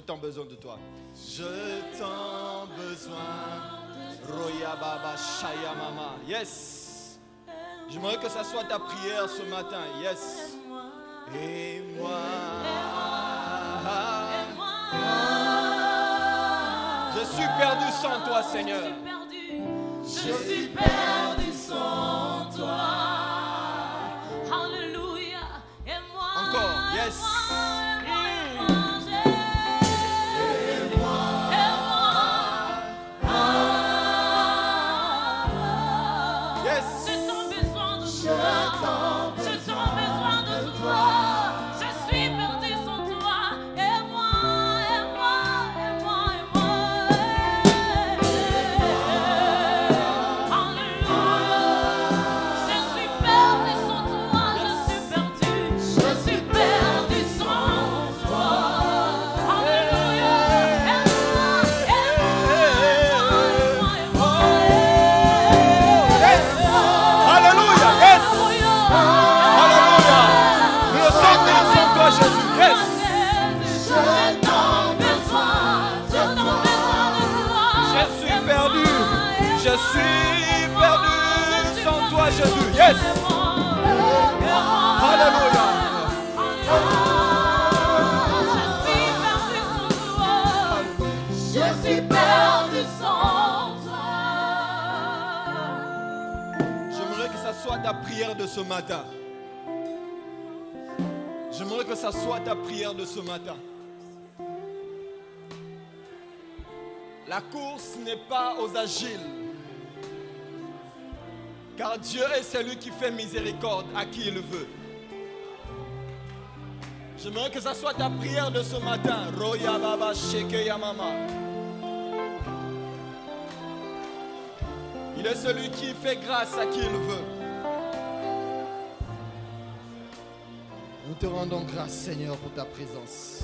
tant besoin de toi. Je t'en besoin. Roya Baba Shaya Mama. Yes. J'aimerais que ça soit ta prière ce matin. Yes. Et moi. Je suis perdu sans toi, Seigneur. Je suis perdu sans toi. Alléluia. Et moi. Encore. Yes. Yes. Alléluia. Je suis perdu sans toi. J'aimerais que ça soit ta prière de ce matin. J'aimerais que ça soit ta prière de ce matin. La course n'est pas aux agiles. Car Dieu est celui qui fait miséricorde à qui il veut. J'aimerais que ça soit ta prière de ce matin. Roya Baba Sheke Yamama. Il est celui qui fait grâce à qui il veut. Nous te rendons grâce, Seigneur, pour ta présence.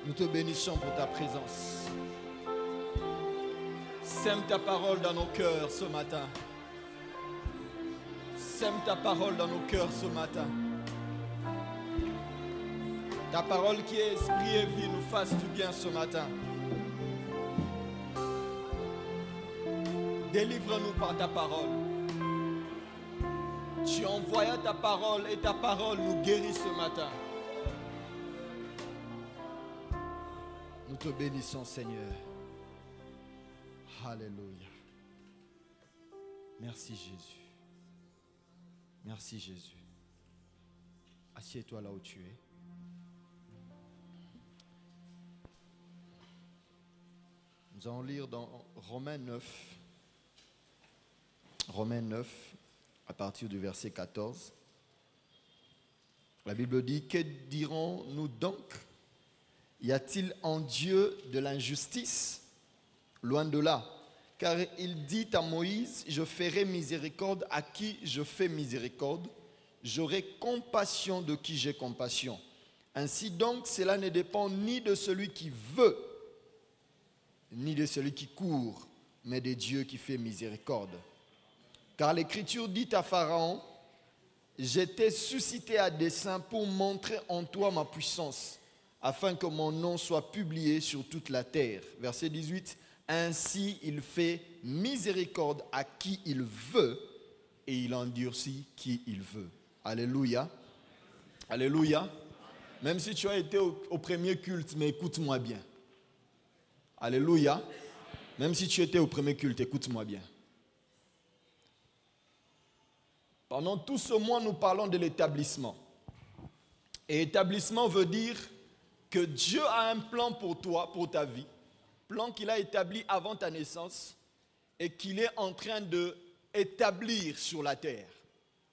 Nous te bénissons pour ta présence. Sème ta parole dans nos cœurs ce matin. Sème ta parole dans nos cœurs ce matin. Ta parole qui est esprit et vie nous fasse du bien ce matin. Délivre-nous par ta parole. Tu envoyas ta parole et ta parole nous guérit ce matin. Nous te bénissons, Seigneur. Alléluia. Merci Jésus. Merci Jésus. Assieds-toi là où tu es. Nous allons lire dans Romains 9. Romains 9, à partir du verset 14. La Bible dit, que dirons-nous donc? Y a-t-il en Dieu de l'injustice? Loin de là. Car il dit à Moïse, je ferai miséricorde à qui je fais miséricorde. J'aurai compassion de qui j'ai compassion. Ainsi donc, cela ne dépend ni de celui qui veut, ni de celui qui court, mais de Dieu qui fait miséricorde. Car l'Écriture dit à Pharaon, je t'ai suscité à dessein pour montrer en toi ma puissance, afin que mon nom soit publié sur toute la terre. Verset 18. Ainsi, il fait miséricorde à qui il veut et il endurcit qui il veut. Alléluia. Alléluia. Même si tu as été au premier culte, mais écoute-moi bien. Alléluia. Même si tu étais au premier culte, écoute-moi bien. Pendant tout ce mois, nous parlons de l'établissement. Et établissement veut dire que Dieu a un plan pour toi, pour ta vie. Plan qu'il a établi avant ta naissance et qu'il est en train d'établir sur la terre.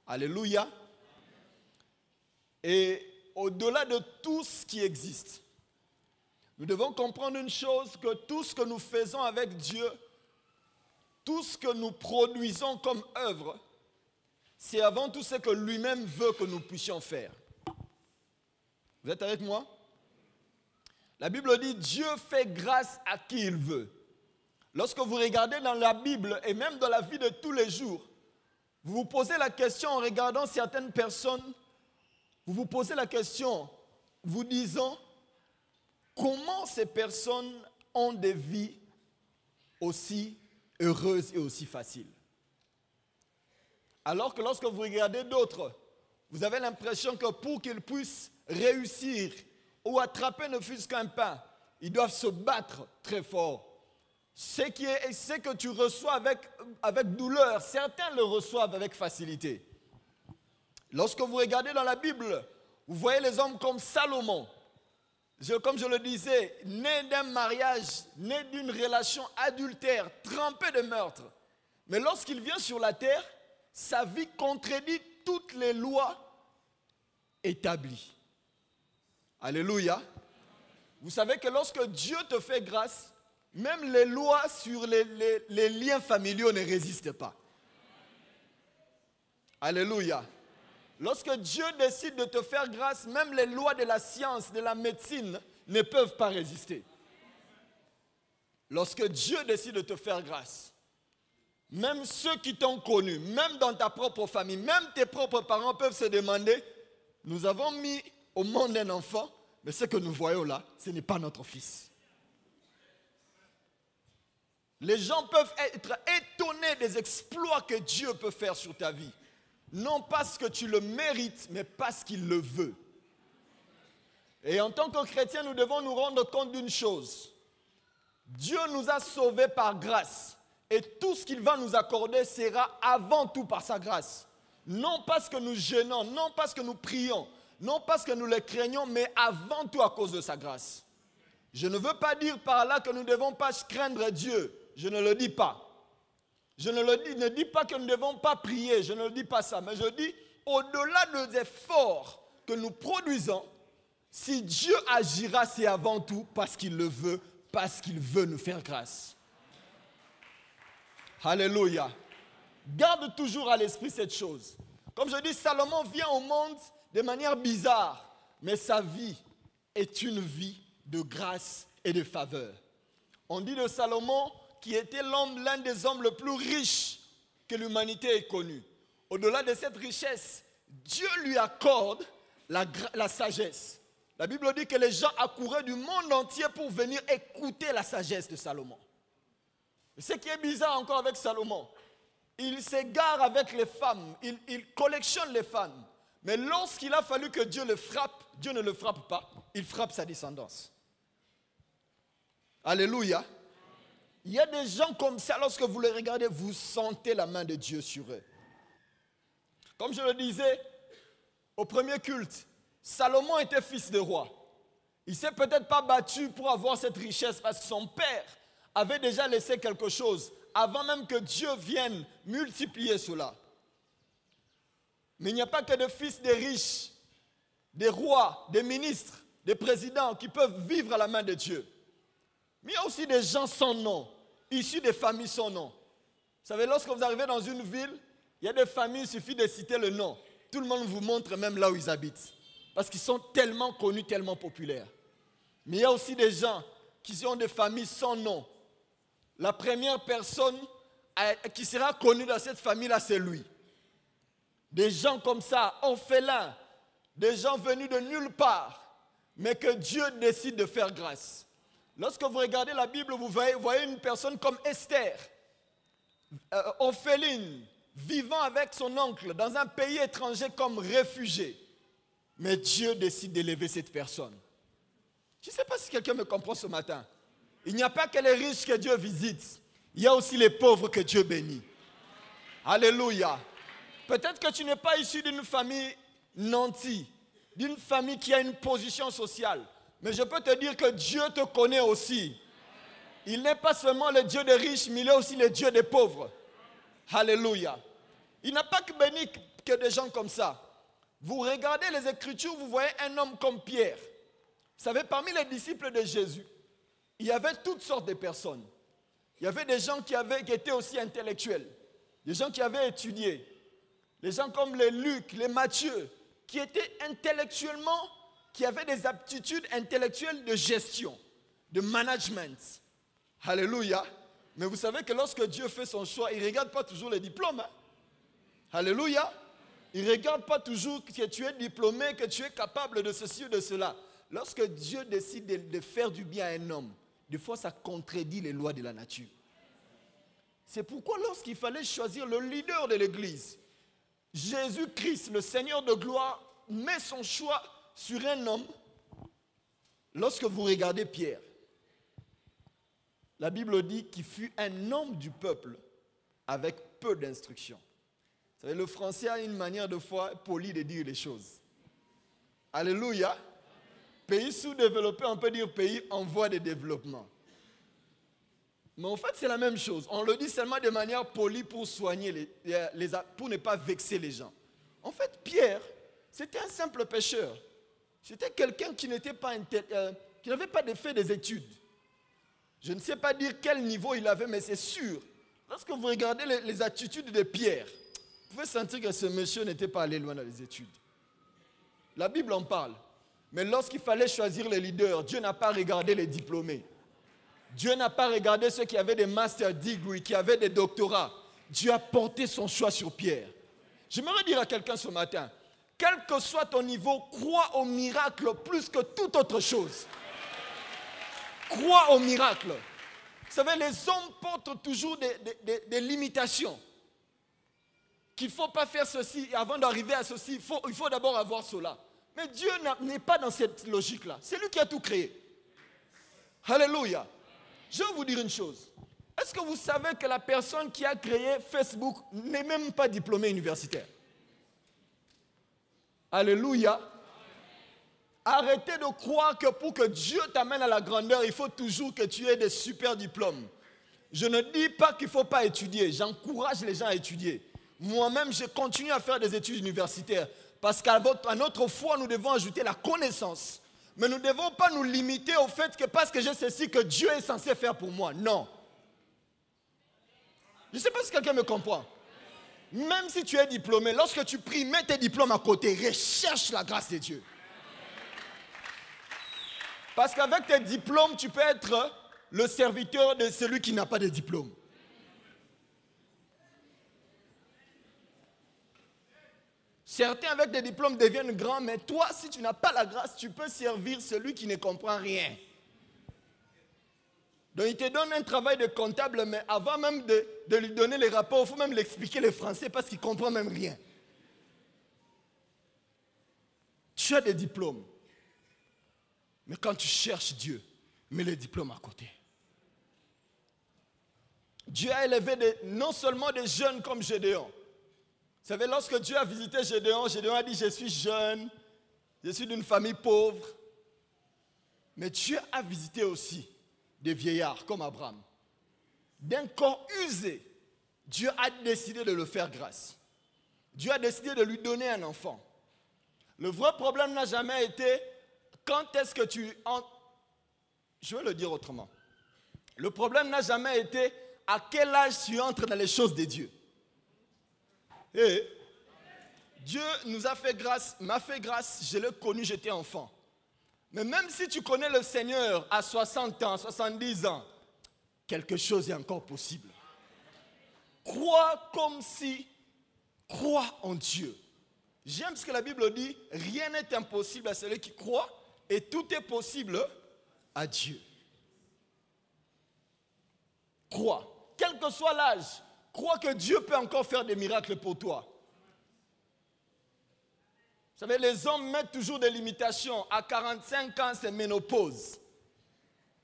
Alléluia. Et au-delà de tout ce qui existe, nous devons comprendre une chose, que tout ce que nous faisons avec Dieu, tout ce que nous produisons comme œuvre, c'est avant tout ce que lui-même veut que nous puissions faire. Vous êtes avec moi? La Bible dit, Dieu fait grâce à qui il veut. Lorsque vous regardez dans la Bible et même dans la vie de tous les jours, vous vous posez la question en regardant certaines personnes, vous vous posez la question, vous disant comment ces personnes ont des vies aussi heureuses et aussi faciles. Alors que lorsque vous regardez d'autres, vous avez l'impression que pour qu'ils puissent réussir ou attraper ne fût-ce qu'un pain, ils doivent se battre très fort. Ce que tu reçois avec douleur, certains le reçoivent avec facilité. Lorsque vous regardez dans la Bible, vous voyez les hommes comme Salomon. Comme je le disais, né d'un mariage, né d'une relation adultère, trempé de meurtre. Mais lorsqu'il vient sur la terre, sa vie contredit toutes les lois établies. Alléluia. Vous savez que lorsque Dieu te fait grâce, même les lois sur les liens familiaux ne résistent pas. Alléluia. Lorsque Dieu décide de te faire grâce, même les lois de la science, de la médecine ne peuvent pas résister. Lorsque Dieu décide de te faire grâce, même ceux qui t'ont connu, même dans ta propre famille, même tes propres parents peuvent se demander, nous avons mis au monde un enfant, mais ce que nous voyons là, ce n'est pas notre fils. Les gens peuvent être étonnés des exploits que Dieu peut faire sur ta vie. Non parce que tu le mérites, mais parce qu'il le veut. Et en tant que chrétiens, nous devons nous rendre compte d'une chose. Dieu nous a sauvés par grâce. Et tout ce qu'il va nous accorder sera avant tout par sa grâce. Non parce que nous jeûnons, non parce que nous prions, non parce que nous le craignons, mais avant tout à cause de sa grâce. Je ne veux pas dire par là que nous ne devons pas craindre Dieu. Je ne le dis pas. Je ne dis pas que nous ne devons pas prier, je ne dis pas ça, mais je dis au-delà des efforts que nous produisons, si Dieu agira, c'est avant tout parce qu'il le veut, parce qu'il veut nous faire grâce. Alléluia. Garde toujours à l'esprit cette chose. Comme je dis, Salomon vient au monde de manière bizarre, mais sa vie est une vie de grâce et de faveur. On dit de Salomon qui était l'un des hommes le plus riches que l'humanité ait connu. Au-delà de cette richesse, Dieu lui accorde la sagesse. La Bible dit que les gens accouraient du monde entier pour venir écouter la sagesse de Salomon. Et ce qui est bizarre encore avec Salomon, il s'égare avec les femmes, il collectionne les femmes. Mais lorsqu'il a fallu que Dieu le frappe, Dieu ne le frappe pas, il frappe sa descendance. Alléluia. Il y a des gens comme ça, lorsque vous les regardez, vous sentez la main de Dieu sur eux. Comme je le disais au premier culte, Salomon était fils de roi. Il ne s'est peut-être pas battu pour avoir cette richesse parce que son père avait déjà laissé quelque chose avant même que Dieu vienne multiplier cela. Mais il n'y a pas que des fils des riches, des rois, des ministres, des présidents qui peuvent vivre à la main de Dieu. Mais il y a aussi des gens sans nom, issus des familles sans nom. Vous savez, lorsque vous arrivez dans une ville, il y a des familles, il suffit de citer le nom. Tout le monde vous montre même là où ils habitent. Parce qu'ils sont tellement connus, tellement populaires. Mais il y a aussi des gens qui ont des familles sans nom. La première personne qui sera connue dans cette famille-là, c'est lui. Des gens comme ça, orphelins, des gens venus de nulle part, mais que Dieu décide de faire grâce. Lorsque vous regardez la Bible, vous voyez une personne comme Esther, orpheline, vivant avec son oncle dans un pays étranger comme réfugié. Mais Dieu décide d'élever cette personne. Je ne sais pas si quelqu'un me comprend ce matin. Il n'y a pas que les riches que Dieu visite. Il y a aussi les pauvres que Dieu bénit. Alléluia. Peut-être que tu n'es pas issu d'une famille nantie, d'une famille qui a une position sociale. Mais je peux te dire que Dieu te connaît aussi. Il n'est pas seulement le Dieu des riches, mais il est aussi le Dieu des pauvres. Alléluia. Il n'a pas que béni que des gens comme ça. Vous regardez les Écritures, vous voyez un homme comme Pierre. Vous savez, parmi les disciples de Jésus, il y avait toutes sortes de personnes. Il y avait des gens qui étaient aussi intellectuels, des gens qui avaient étudié, des gens comme les Luc, les Matthieu, qui étaient intellectuellement, qui avaient des aptitudes intellectuelles de gestion, de management. Alléluia. Mais vous savez que lorsque Dieu fait son choix, il ne regarde pas toujours les diplômes. Hein? Alléluia. Il ne regarde pas toujours que tu es diplômé, que tu es capable de ceci ou de cela. lorsque Dieu décide de faire du bien à un homme, des fois ça contredit les lois de la nature. C'est pourquoi lorsqu'il fallait choisir le leader de l'église, Jésus-Christ, le Seigneur de gloire, met son choix sur un homme. Lorsque vous regardez Pierre, la Bible dit qu'il fut un homme du peuple avec peu d'instruction. Vous savez, le français a une manière de fois polie de dire les choses. Alléluia. Pays sous-développé, on peut dire pays en voie de développement. Mais en fait, c'est la même chose. On le dit seulement de manière polie pour soigner, pour ne pas vexer les gens. En fait, Pierre, c'était un simple pêcheur. C'était quelqu'un qui n'avait pas fait des études. Je ne sais pas dire quel niveau il avait, mais c'est sûr. Lorsque vous regardez les attitudes de Pierre, vous pouvez sentir que ce monsieur n'était pas allé loin dans les études. La Bible en parle. Mais lorsqu'il fallait choisir les leaders, Dieu n'a pas regardé les diplômés. Dieu n'a pas regardé ceux qui avaient des master degrees, qui avaient des doctorats. Dieu a porté son choix sur Pierre. J'aimerais dire à quelqu'un ce matin, quel que soit ton niveau, crois au miracle plus que toute autre chose. Crois au miracle. Vous savez, les hommes portent toujours des limitations. Qu'il ne faut pas faire ceci, et avant d'arriver à ceci, il faut d'abord avoir cela. Mais Dieu n'est pas dans cette logique-là. C'est lui qui a tout créé. Alléluia. Je vais vous dire une chose. Est-ce que vous savez que la personne qui a créé Facebook n'est même pas diplômée universitaire? Alléluia. Arrêtez de croire que pour que Dieu t'amène à la grandeur, il faut toujours que tu aies des super diplômes. Je ne dis pas qu'il ne faut pas étudier. J'encourage les gens à étudier. Moi-même, je continue à faire des études universitaires. Parce qu'à notre foi, nous devons ajouter la connaissance. Mais nous ne devons pas nous limiter au fait que parce que j'ai ceci, que Dieu est censé faire pour moi. Non. Je ne sais pas si quelqu'un me comprend. Même si tu es diplômé, lorsque tu pries, mets tes diplômes à côté. Recherche la grâce de Dieu. Parce qu'avec tes diplômes, tu peux être le serviteur de celui qui n'a pas de diplôme. Certains avec des diplômes deviennent grands, mais toi, si tu n'as pas la grâce, tu peux servir celui qui ne comprend rien. Donc il te donne un travail de comptable, mais avant même de lui donner les rapports, il faut même l'expliquer le français parce qu'il ne comprend même rien. Tu as des diplômes. Mais quand tu cherches Dieu, mets les diplômes à côté. Dieu a élevé non seulement des jeunes comme Gédéon. Vous savez, lorsque Dieu a visité Gédéon, Gédéon a dit, je suis jeune, je suis d'une famille pauvre. Mais Dieu a visité aussi des vieillards comme Abraham. D'un corps usé, Dieu a décidé de le faire grâce. Dieu a décidé de lui donner un enfant. Le vrai problème n'a jamais été quand est-ce que tu entres. Je vais le dire autrement. Le problème n'a jamais été à quel âge tu entres dans les choses de Dieu. Et Dieu nous a fait grâce, m'a fait grâce, je l'ai connu, j'étais enfant. Mais même si tu connais le Seigneur à 60 ans, 70 ans, quelque chose est encore possible. Crois crois en Dieu. J'aime ce que la Bible dit, rien n'est impossible à celui qui croit et tout est possible à Dieu. Crois, quel que soit l'âge, crois que Dieu peut encore faire des miracles pour toi. Vous savez, les hommes mettent toujours des limitations. À 45 ans, c'est ménopause.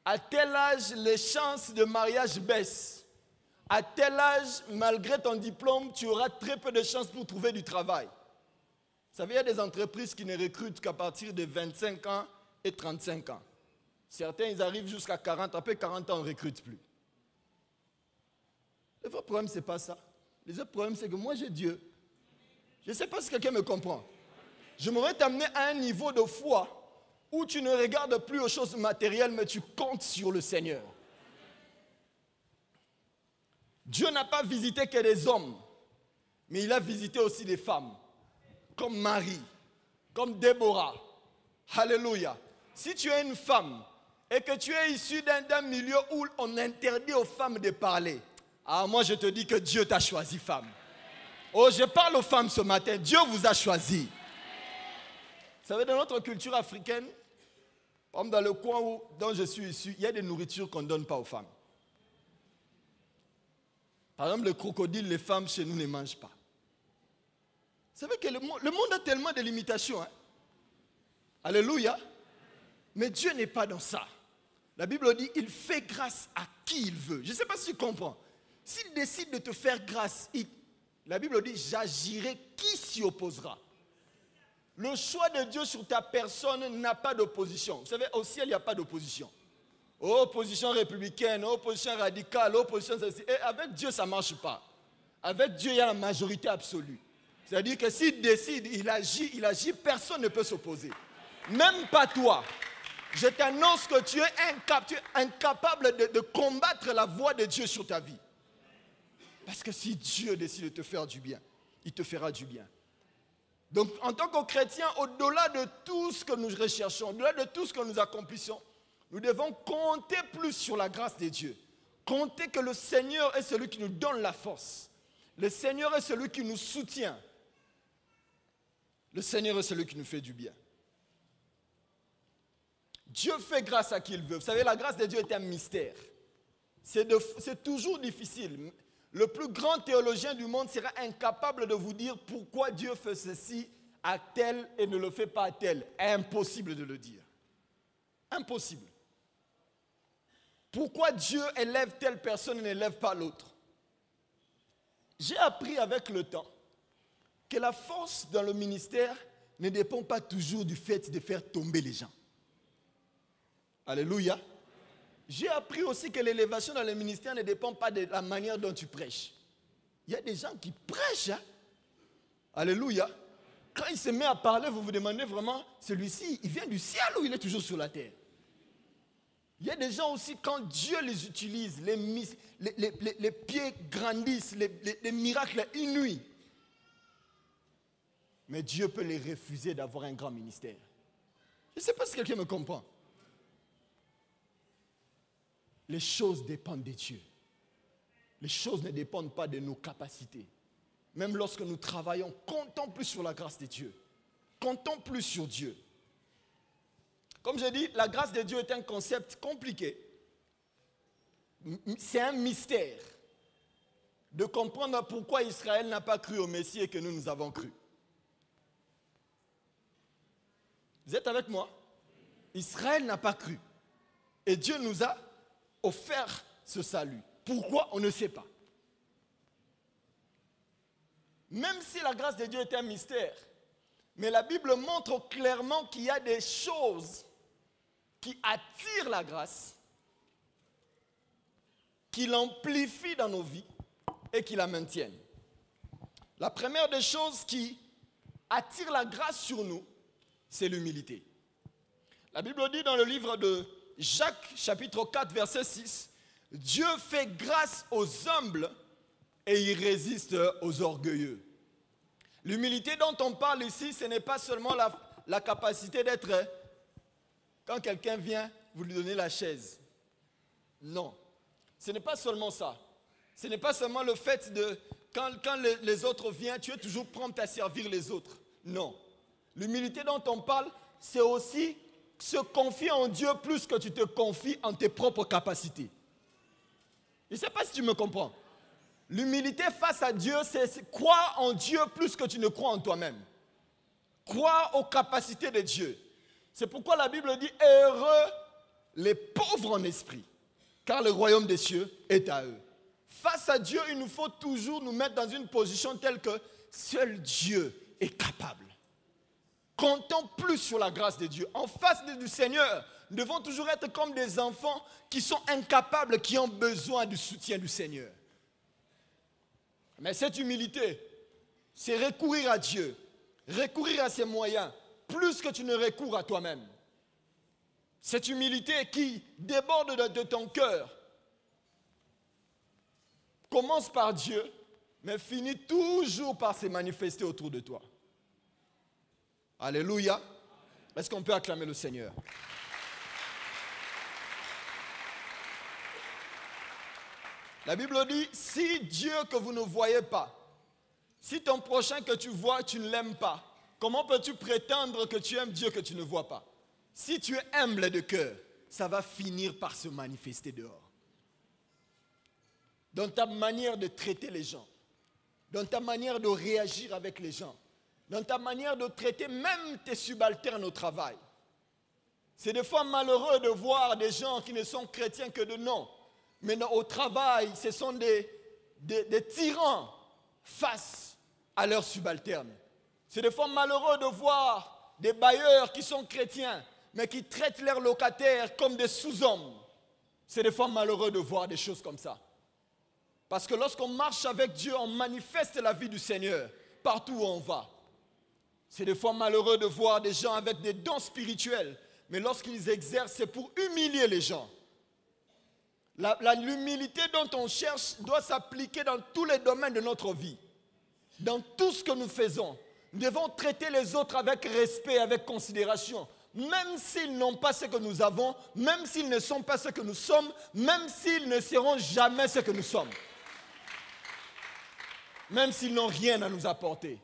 À tel âge, les chances de mariage baissent. À tel âge, malgré ton diplôme, tu auras très peu de chances pour trouver du travail. Vous savez, il y a des entreprises qui ne recrutent qu'à partir de 25 ans et 35 ans. Certains, ils arrivent jusqu'à 40. Après 40 ans, on ne recrute plus. Le vrai problème, ce n'est pas ça. Le vrai problème, c'est que moi, j'ai Dieu. Je ne sais pas si quelqu'un me comprend. Je m'aurais t'amener à un niveau de foi où tu ne regardes plus aux choses matérielles, mais tu comptes sur le Seigneur. Dieu n'a pas visité que des hommes, mais il a visité aussi des femmes, comme Marie, comme Déborah. Alléluia. Si tu es une femme et que tu es issu d'un milieu où on interdit aux femmes de parler, moi je te dis que Dieu t'a choisi, femme. Oh, je parle aux femmes ce matin, Dieu vous a choisi. Vous savez, dans notre culture africaine, Par exemple, dans le coin dont je suis issu, il y a des nourritures qu'on ne donne pas aux femmes. Par exemple, le crocodile, les femmes chez nous ne mangent pas. Vous savez que le monde a tellement de limitations. Hein? Alléluia. Mais Dieu n'est pas dans ça. La Bible dit, il fait grâce à qui il veut. Je ne sais pas si tu comprends. S'il décide de te faire grâce, la Bible dit, j'agirai, qui s'y opposera? Le choix de Dieu sur ta personne n'a pas d'opposition. Vous savez, au ciel, il n'y a pas d'opposition. Opposition républicaine, opposition radicale, opposition ceci. Et avec Dieu, ça ne marche pas. Avec Dieu, il y a la majorité absolue. C'est-à-dire que s'il décide, il agit, personne ne peut s'opposer. Même pas toi. Je t'annonce que tu es incapable de combattre la voix de Dieu sur ta vie. Parce que si Dieu décide de te faire du bien, il te fera du bien. Donc, en tant que chrétiens, au-delà de tout ce que nous recherchons, au-delà de tout ce que nous accomplissons, nous devons compter plus sur la grâce de Dieu. Compter que le Seigneur est celui qui nous donne la force. Le Seigneur est celui qui nous soutient. Le Seigneur est celui qui nous fait du bien. Dieu fait grâce à qui il veut. Vous savez, la grâce de Dieu est un mystère. C'est toujours difficile. Le plus grand théologien du monde sera incapable de vous dire pourquoi Dieu fait ceci à tel et ne le fait pas à tel. Impossible de le dire. Impossible. Pourquoi Dieu élève telle personne et n'élève pas l'autre? J'ai appris avec le temps que la force dans le ministère ne dépend pas toujours du fait de faire tomber les gens. Alléluia. J'ai appris aussi que l'élévation dans le ministère ne dépend pas de la manière dont tu prêches. Il y a des gens qui prêchent. Hein? Alléluia. Quand il se met à parler, vous vous demandez vraiment, celui-ci, il vient du ciel ou il est toujours sur la terre? Il y a des gens aussi, quand Dieu les utilise, les pieds grandissent, les miracles inouïs. Mais Dieu peut les refuser d'avoir un grand ministère. Je ne sais pas si quelqu'un me comprend. Les choses dépendent de Dieu. Les choses ne dépendent pas de nos capacités. Même lorsque nous travaillons, comptons plus sur la grâce de Dieu. Comptons plus sur Dieu. Comme je dis, la grâce de Dieu est un concept compliqué. C'est un mystère de comprendre pourquoi Israël n'a pas cru au Messie et que nous avons cru. Vous êtes avec moi? Israël n'a pas cru. Et Dieu nous a offert ce salut. Pourquoi? On ne sait pas. Même si la grâce de Dieu est un mystère, mais la Bible montre clairement qu'il y a des choses qui attirent la grâce, qui l'amplifient dans nos vies et qui la maintiennent. La première des choses qui attire la grâce sur nous, c'est l'humilité. La Bible dit dans le livre de Jacques, chapitre 4, verset 6, « Dieu fait grâce aux humbles et il résiste aux orgueilleux. » L'humilité dont on parle ici, ce n'est pas seulement la capacité d'être, quand quelqu'un vient, vous lui donnez la chaise. Non, ce n'est pas seulement ça. Ce n'est pas seulement le fait de, quand les autres viennent, tu es toujours prompt à servir les autres. Non. L'humilité dont on parle, c'est aussi se confier en Dieu plus que tu te confies en tes propres capacités. Je ne sais pas si tu me comprends. L'humilité face à Dieu, c'est croire en Dieu plus que tu ne crois en toi-même. Croire aux capacités de Dieu. C'est pourquoi la Bible dit « Heureux les pauvres en esprit, car le royaume des cieux est à eux. » Face à Dieu, il nous faut toujours nous mettre dans une position telle que seul Dieu est capable. Comptons plus sur la grâce de Dieu. En face du Seigneur, nous devons toujours être comme des enfants qui sont incapables, qui ont besoin du soutien du Seigneur. Mais cette humilité, c'est recourir à Dieu, recourir à ses moyens, plus que tu ne recours à toi-même. Cette humilité qui déborde de ton cœur commence par Dieu, mais finit toujours par se manifester autour de toi. Alléluia. Est-ce qu'on peut acclamer le Seigneur? La Bible dit, si Dieu que vous ne voyez pas, si ton prochain que tu vois, tu ne l'aimes pas, comment peux-tu prétendre que tu aimes Dieu que tu ne vois pas? si tu es humble de cœur, ça va finir par se manifester dehors. Dans ta manière de traiter les gens, dans ta manière de réagir avec les gens, dans ta manière de traiter même tes subalternes au travail. C'est des fois malheureux de voir des gens qui ne sont chrétiens que de nom, mais au travail, ce sont des tyrans face à leurs subalternes. C'est des fois malheureux de voir des bailleurs qui sont chrétiens, mais qui traitent leurs locataires comme des sous-hommes. C'est des fois malheureux de voir des choses comme ça. Parce que lorsqu'on marche avec Dieu, on manifeste la vie du Seigneur partout où on va. C'est des fois malheureux de voir des gens avec des dons spirituels, mais lorsqu'ils exercent, c'est pour humilier les gens. L'humilité dont on cherche doit s'appliquer dans tous les domaines de notre vie. Dans tout ce que nous faisons, nous devons traiter les autres avec respect, avec considération. Même s'ils n'ont pas ce que nous avons, même s'ils ne sont pas ce que nous sommes, même s'ils ne seront jamais ce que nous sommes. Même s'ils n'ont rien à nous apporter.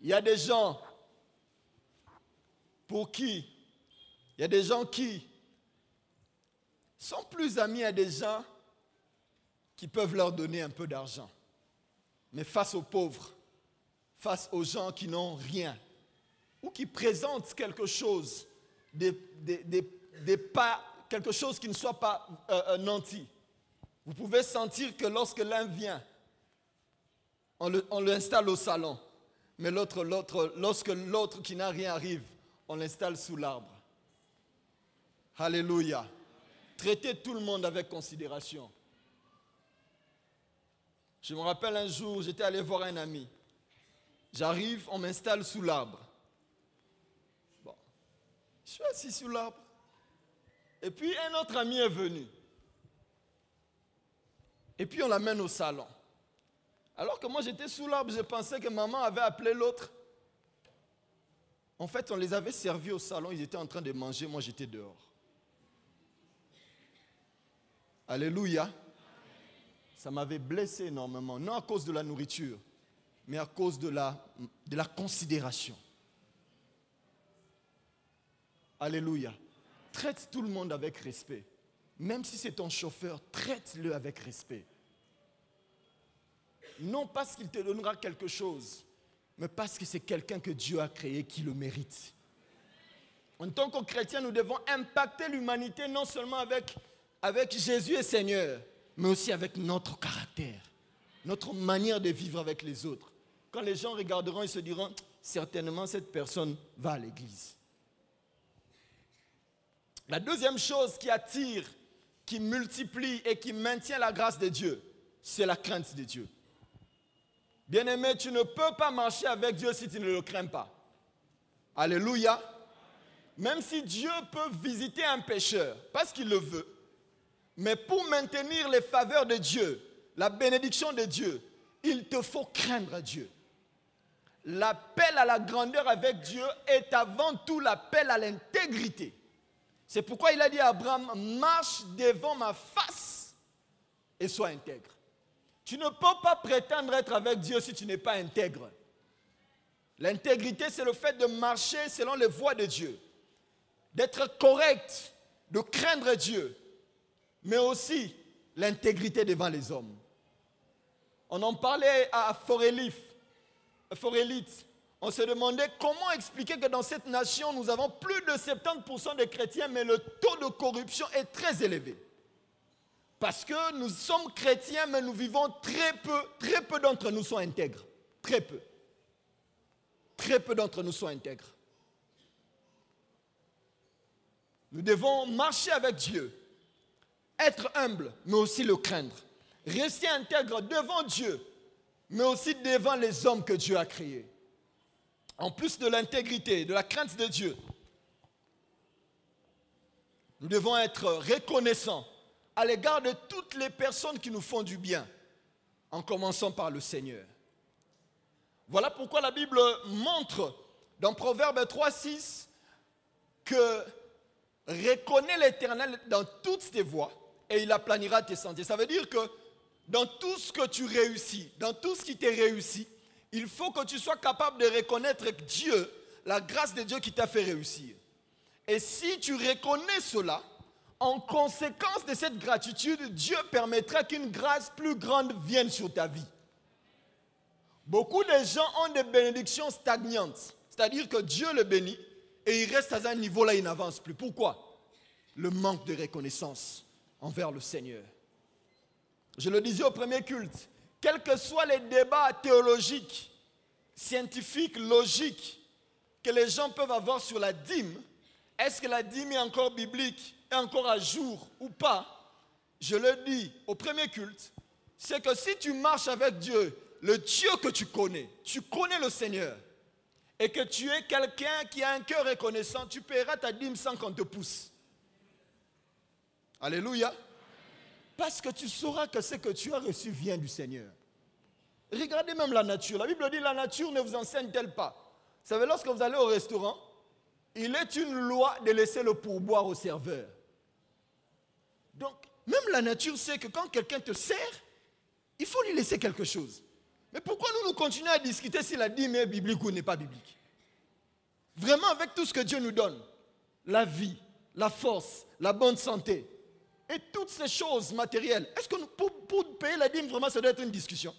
Il y a des gens pour qui, il y a des gens qui sont plus amis à des gens qui peuvent leur donner un peu d'argent. Mais face aux pauvres, face aux gens qui n'ont rien, ou qui présentent quelque chose, quelque chose qui ne soit pas nanti, vous pouvez sentir que lorsque l'un vient, on l'installe au salon, mais lorsque l'autre qui n'a rien arrive, on l'installe sous l'arbre. Alléluia. Traitez tout le monde avec considération. Je me rappelle un jour, j'étais allé voir un ami. J'arrive, on m'installe sous l'arbre. Bon, je suis assis sous l'arbre. Et puis un autre ami est venu. Et puis on l'amène au salon. Alors que moi j'étais sous l'arbre, je pensais que maman avait appelé l'autre. En fait, on les avait servis au salon, ils étaient en train de manger, moi j'étais dehors. Alléluia. Ça m'avait blessé énormément, non à cause de la nourriture, mais à cause de la considération. Alléluia. Traite tout le monde avec respect. Même si c'est ton chauffeur, traite-le avec respect. Non parce qu'il te donnera quelque chose, mais parce que c'est quelqu'un que Dieu a créé qui le mérite. En tant que chrétiens, nous devons impacter l'humanité non seulement avec Jésus et Seigneur, mais aussi avec notre caractère, notre manière de vivre avec les autres. Quand les gens regarderont, ils se diront, certainement cette personne va à l'église. La deuxième chose qui attire, qui multiplie et qui maintient la grâce de Dieu, c'est la crainte de Dieu. Bien-aimé, tu ne peux pas marcher avec Dieu si tu ne le crains pas. Alléluia. Même si Dieu peut visiter un pécheur, parce qu'il le veut, mais pour maintenir les faveurs de Dieu, la bénédiction de Dieu, il te faut craindre Dieu. L'appel à la grandeur avec Dieu est avant tout l'appel à l'intégrité. C'est pourquoi il a dit à Abraham, marche devant ma face et sois intègre. Tu ne peux pas prétendre être avec Dieu si tu n'es pas intègre. L'intégrité, c'est le fait de marcher selon les voies de Dieu, d'être correct, de craindre Dieu, mais aussi l'intégrité devant les hommes. On en parlait à Forélite. On se demandait comment expliquer que dans cette nation, nous avons plus de 70% de chrétiens, mais le taux de corruption est très élevé. Parce que nous sommes chrétiens, mais nous vivons très peu d'entre nous sont intègres. Très peu. Très peu d'entre nous sont intègres. Nous devons marcher avec Dieu, être humble, mais aussi le craindre. Rester intègre devant Dieu, mais aussi devant les hommes que Dieu a créés. En plus de l'intégrité, de la crainte de Dieu, nous devons être reconnaissants à l'égard de toutes les personnes qui nous font du bien, en commençant par le Seigneur. Voilà pourquoi la Bible montre dans Proverbe 3,6 que reconnais l'Éternel dans toutes tes voies et il aplanira tes sentiers. Ça veut dire que dans tout ce que tu réussis, dans tout ce qui t'est réussi, il faut que tu sois capable de reconnaître Dieu, la grâce de Dieu qui t'a fait réussir. Et si tu reconnais cela, en conséquence de cette gratitude, Dieu permettra qu'une grâce plus grande vienne sur ta vie. Beaucoup de gens ont des bénédictions stagnantes. C'est-à-dire que Dieu le bénit et il reste à un niveau là, il n'avance plus. Pourquoi? Le manque de reconnaissance envers le Seigneur. Je le disais au premier culte, quels que soient les débats théologiques, scientifiques, logiques que les gens peuvent avoir sur la dîme, est-ce que la dîme est encore biblique, est encore à jour ou pas? Je le dis au premier culte, c'est que si tu marches avec Dieu, le Dieu que tu connais le Seigneur, et que tu es quelqu'un qui a un cœur reconnaissant, tu paieras ta dîme sans qu'on te pousse. Alléluia. Parce que tu sauras que ce que tu as reçu vient du Seigneur. Regardez même la nature. La Bible dit la nature ne vous enseigne-t-elle pas? Vous savez, lorsque vous allez au restaurant, il est une loi de laisser le pourboire au serveur. Donc, même la nature sait que quand quelqu'un te sert, il faut lui laisser quelque chose. Mais pourquoi nous continuons à discuter si la dîme est biblique ou n'est pas biblique? Vraiment, avec tout ce que Dieu nous donne, la vie, la force, la bonne santé, et toutes ces choses matérielles, est-ce que pour payer la dîme, vraiment, ça doit être une discussion?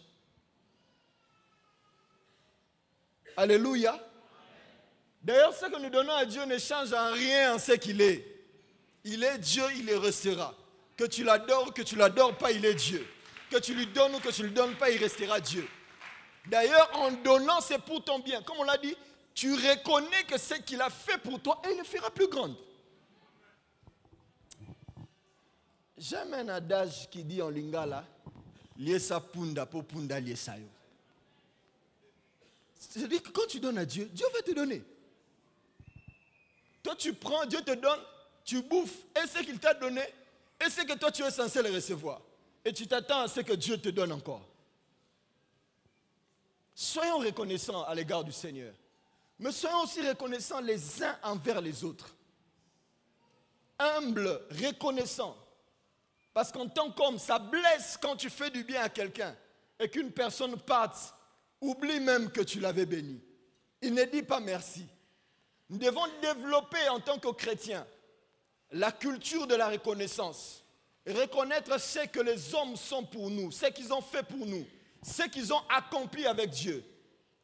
Alléluia. D'ailleurs, ce que nous donnons à Dieu ne change en rien en ce qu'il est. Il est Dieu, il le restera. Que tu l'adores ou que tu ne l'adores pas, il est Dieu. Que tu lui donnes ou que tu ne lui donnes pas, il restera Dieu. D'ailleurs, en donnant, c'est pour ton bien. Comme on l'a dit, tu reconnais que ce qu'il a fait pour toi, et il le fera plus grande. J'aime un adage qui dit en lingala, liesa punda po punda liesa yo. C'est-à-dire que quand tu donnes à Dieu, Dieu va te donner. Toi, tu prends, Dieu te donne, tu bouffes, et ce qu'il t'a donné, et ce que toi, tu es censé le recevoir. Et tu t'attends à ce que Dieu te donne encore. Soyons reconnaissants à l'égard du Seigneur. Mais soyons aussi reconnaissants les uns envers les autres. Humbles, reconnaissants. Parce qu'en tant qu'homme, ça blesse quand tu fais du bien à quelqu'un et qu'une personne parte, oublie même que tu l'avais béni. Il ne dit pas merci. Nous devons développer en tant que chrétiens la culture de la reconnaissance. Reconnaître ce que les hommes sont pour nous, ce qu'ils ont fait pour nous, ce qu'ils ont accompli avec Dieu.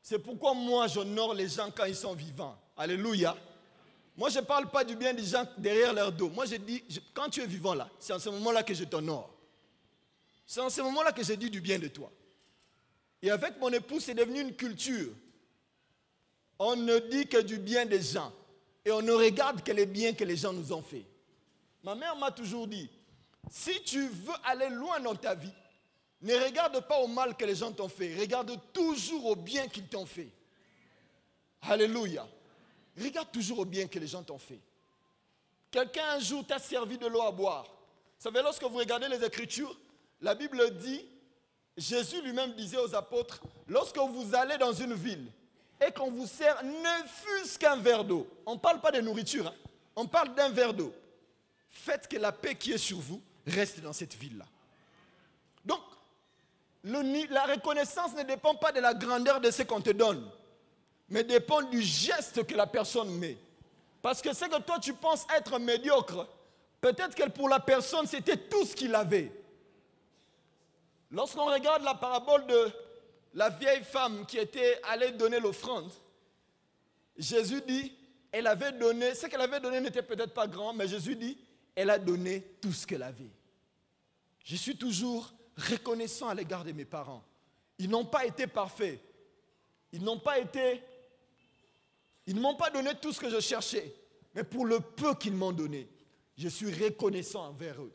C'est pourquoi moi j'honore les gens quand ils sont vivants. Alléluia. Moi je ne parle pas du bien des gens derrière leur dos. Moi je dis, quand tu es vivant là, c'est en ce moment-là que je t'honore. C'est en ce moment-là que je dis du bien de toi. Et avec mon épouse, c'est devenu une culture. On ne dit que du bien des gens. Et on ne regarde que les biens que les gens nous ont fait. Ma mère m'a toujours dit, si tu veux aller loin dans ta vie, ne regarde pas au mal que les gens t'ont fait. Regarde toujours au bien qu'ils t'ont fait. Alléluia. Regarde toujours au bien que les gens t'ont fait. Quelqu'un un jour t'a servi de l'eau à boire. Vous savez, lorsque vous regardez les Écritures, la Bible dit, Jésus lui-même disait aux apôtres, lorsque vous allez dans une ville et qu'on vous sert ne fût-ce qu'un verre d'eau, on ne parle pas de nourriture, hein, on parle d'un verre d'eau. Faites que la paix qui est sur vous reste dans cette ville-là. Donc, la reconnaissance ne dépend pas de la grandeur de ce qu'on te donne, mais dépend du geste que la personne met. Parce que ce que toi tu penses être médiocre, peut-être que pour la personne c'était tout ce qu'il avait. Lorsqu'on regarde la parabole de la vieille femme qui était allée donner l'offrande, Jésus dit, elle avait donné, ce qu'elle avait donné n'était peut-être pas grand, mais Jésus dit, elle a donné tout ce qu'elle avait. Je suis toujours reconnaissant à l'égard de mes parents. Ils n'ont pas été parfaits. Ils ne m'ont pas donné tout ce que je cherchais. Mais pour le peu qu'ils m'ont donné, je suis reconnaissant envers eux.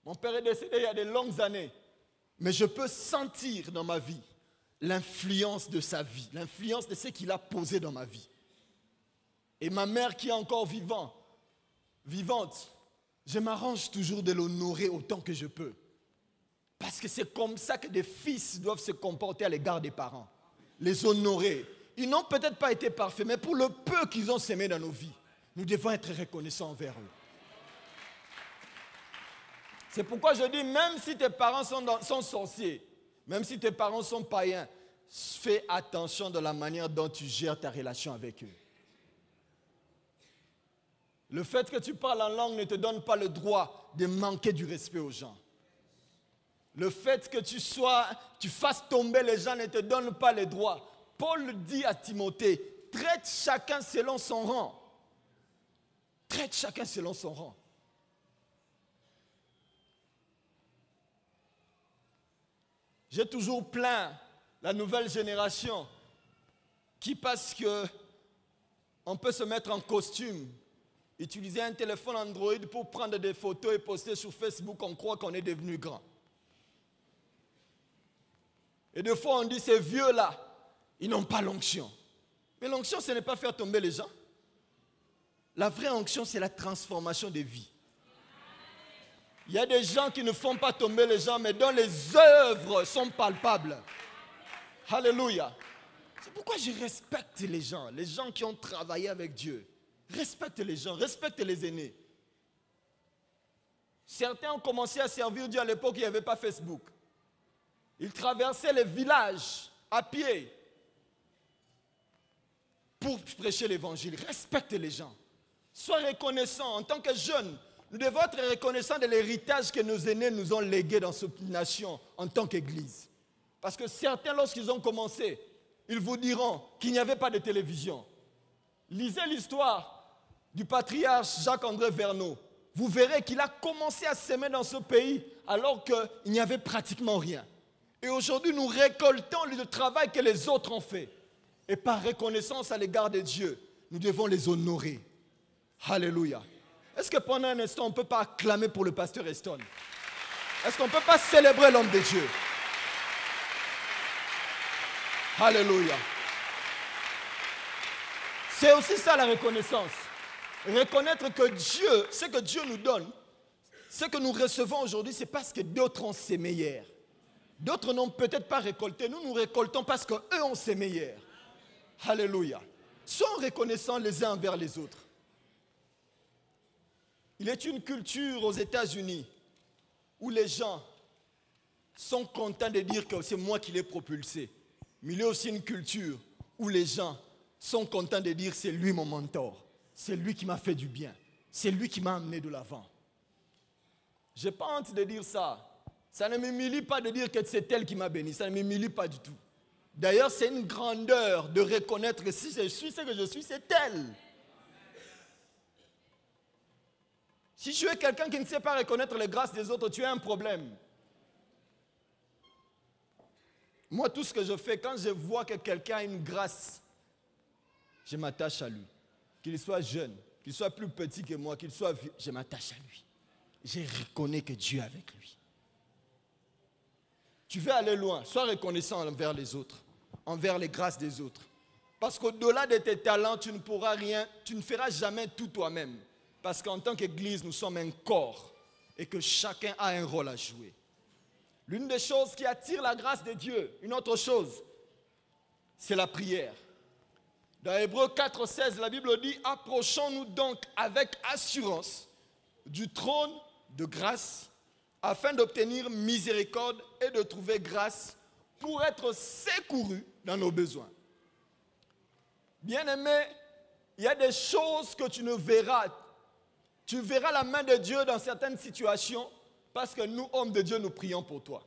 Mon père est décédé il y a de longues années. Mais je peux sentir dans ma vie l'influence de sa vie, l'influence de ce qu'il a posé dans ma vie. Et ma mère qui est encore vivante, je m'arrange toujours de l'honorer autant que je peux. Parce que c'est comme ça que des fils doivent se comporter à l'égard des parents. Les honorer. Ils n'ont peut-être pas été parfaits, mais pour le peu qu'ils ont sémé dans nos vies, nous devons être reconnaissants envers eux. C'est pourquoi je dis, même si tes parents sont sorciers, même si tes parents sont païens, fais attention de la manière dont tu gères ta relation avec eux. Le fait que tu parles en langue ne te donne pas le droit de manquer du respect aux gens. Le fait que tu fasses tomber les gens ne te donne pas le droit. Paul dit à Timothée, traite chacun selon son rang. Traite chacun selon son rang. J'ai toujours plaint la nouvelle génération qui, parce qu'on peut se mettre en costume, utiliser un téléphone Android pour prendre des photos et poster sur Facebook, on croit qu'on est devenu grand. Et des fois on dit ces vieux-là, ils n'ont pas l'onction. Mais l'onction, ce n'est pas faire tomber les gens. La vraie onction, c'est la transformation des vies. Il y a des gens qui ne font pas tomber les gens, mais dont les œuvres sont palpables. Alléluia. C'est pourquoi je respecte les gens qui ont travaillé avec Dieu. Respecte les gens, respecte les aînés. Certains ont commencé à servir Dieu à l'époque où il n'y avait pas Facebook. Ils traversaient les villages à pied pour prêcher l'évangile. Respecte les gens. Sois reconnaissant. En tant que jeune, nous devons être reconnaissants de l'héritage que nos aînés nous ont légué dans cette nation en tant qu'Église. Parce que certains, lorsqu'ils ont commencé, ils vous diront qu'il n'y avait pas de télévision. Lisez l'histoire du patriarche Jacques-André Verneau. Vous verrez qu'il a commencé à s'aimer dans ce pays alors qu'il n'y avait pratiquement rien. Et aujourd'hui, nous récoltons le travail que les autres ont fait. Et par reconnaissance à l'égard de Dieu, nous devons les honorer. Alléluia. Est-ce que pendant un instant, on ne peut pas acclamer pour le pasteur Eston? Est-ce qu'on ne peut pas célébrer l'homme de Dieu? Alléluia. C'est aussi ça la reconnaissance. Reconnaître que Dieu, ce que Dieu nous donne, ce que nous recevons aujourd'hui, c'est parce que d'autres ont ses meilleurs. D'autres n'ont peut-être pas récolté. Nous, nous récoltons parce qu'eux ont ses meilleurs. Alléluia. Soyons reconnaissants les uns envers les autres. Il est une culture aux États-Unis où les gens sont contents de dire que c'est moi qui l'ai propulsé. Mais il y a aussi une culture où les gens sont contents de dire c'est lui mon mentor. C'est lui qui m'a fait du bien. C'est lui qui m'a amené de l'avant. Je n'ai pas honte de dire ça. Ça ne m'humilie pas de dire que c'est elle qui m'a béni. Ça ne m'humilie pas du tout. D'ailleurs, c'est une grandeur de reconnaître que si je suis ce que je suis, c'est elle. Si tu es quelqu'un qui ne sait pas reconnaître les grâces des autres, tu as un problème. Moi, tout ce que je fais, quand je vois que quelqu'un a une grâce, je m'attache à lui. Qu'il soit jeune, qu'il soit plus petit que moi, qu'il soit vieux, je m'attache à lui. Je reconnais que Dieu est avec lui. Tu veux aller loin, sois reconnaissant envers les autres, envers les grâces des autres. Parce qu'au-delà de tes talents, tu ne pourras rien, tu ne feras jamais tout toi-même. Parce qu'en tant qu'Église, nous sommes un corps et que chacun a un rôle à jouer. L'une des choses qui attire la grâce de Dieu, une autre chose, c'est la prière. Dans Hébreux 4,16, la Bible dit « Approchons-nous donc avec assurance du trône de grâce afin d'obtenir miséricorde et de trouver grâce pour être secourus dans nos besoins. » Bien-aimé, il y a des choses que tu ne verras. Tu verras la main de Dieu dans certaines situations parce que nous, hommes de Dieu, nous prions pour toi.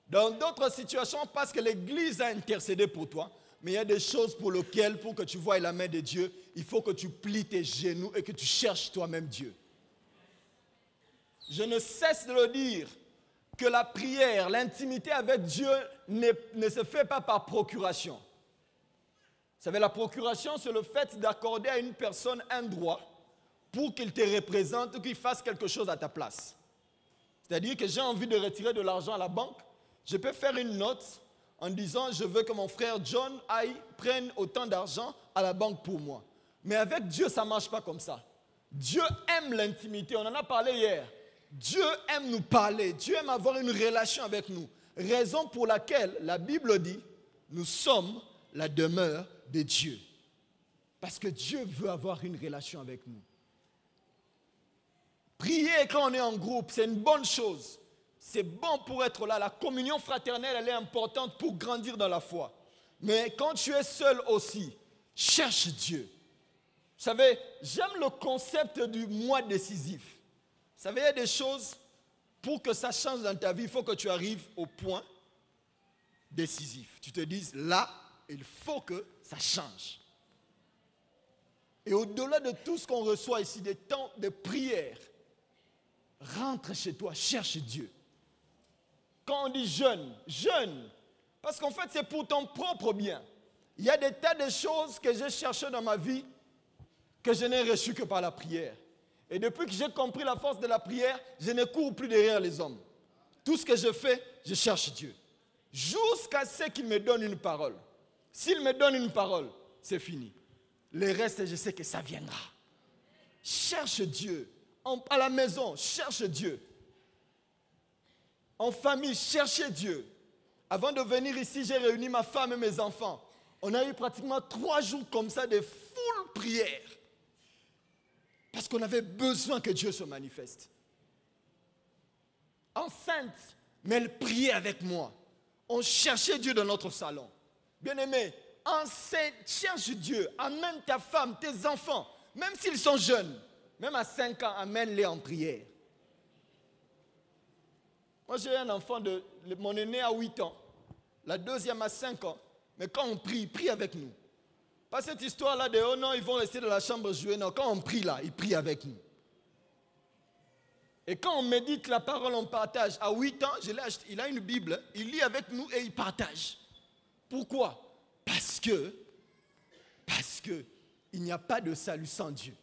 Dans d'autres situations, parce que l'Église a intercédé pour toi. Mais il y a des choses pour lesquelles, pour que tu voies la main de Dieu, il faut que tu plies tes genoux et que tu cherches toi-même Dieu. Je ne cesse de le dire que la prière, l'intimité avec Dieu ne se fait pas par procuration. Vous savez, la procuration, c'est le fait d'accorder à une personne un droit pour qu'il te représente ou qu'il fasse quelque chose à ta place. C'est-à-dire que j'ai envie de retirer de l'argent à la banque, je peux faire une note en disant je veux que mon frère John prenne autant d'argent à la banque pour moi. Mais avec Dieu, ça ne marche pas comme ça. Dieu aime l'intimité, on en a parlé hier. Dieu aime nous parler, Dieu aime avoir une relation avec nous. Raison pour laquelle la Bible dit nous sommes la demeure de Dieu. Parce que Dieu veut avoir une relation avec nous. Prier quand on est en groupe, c'est une bonne chose. C'est bon pour être là. La communion fraternelle, elle est importante pour grandir dans la foi. Mais quand tu es seul aussi, cherche Dieu. savez, j'aime le concept du mois décisif. Vous savez, il y a des choses, pour que ça change dans ta vie, il faut que tu arrives au point décisif. Tu te dises, là, il faut que ça change. Et au-delà de tout ce qu'on reçoit ici, des temps de prière, rentre chez toi, cherche Dieu. Quand on dit jeûne, jeûne. Parce qu'en fait, c'est pour ton propre bien. Il y a des tas de choses que j'ai cherchées dans ma vie que je n'ai reçues que par la prière. Et depuis que j'ai compris la force de la prière, je ne cours plus derrière les hommes. Tout ce que je fais, je cherche Dieu. Jusqu'à ce qu'il me donne une parole. S'il me donne une parole, c'est fini. Le reste, je sais que ça viendra. Cherche Dieu. À la maison, cherche Dieu. En famille, cherchez Dieu. Avant de venir ici, j'ai réuni ma femme et mes enfants. On a eu pratiquement 3 jours comme ça de full prière. Parce qu'on avait besoin que Dieu se manifeste. Enceinte, mais elle priait avec moi. On cherchait Dieu dans notre salon. Bien-aimé, enseigne, cherche Dieu. Amène ta femme, tes enfants, même s'ils sont jeunes. Même à 5 ans, amène-les en prière. Moi, j'ai un enfant, mon aîné à 8 ans, la deuxième à 5 ans. Mais quand on prie, il prie avec nous. Pas cette histoire-là de « oh non, ils vont rester dans la chambre jouer ». Non, quand on prie là, il prie avec nous. Et quand on médite la parole, on partage. À 8 ans, il a une Bible, il lit avec nous et il partage. Pourquoi? Parce que il n'y a pas de salut sans Dieu.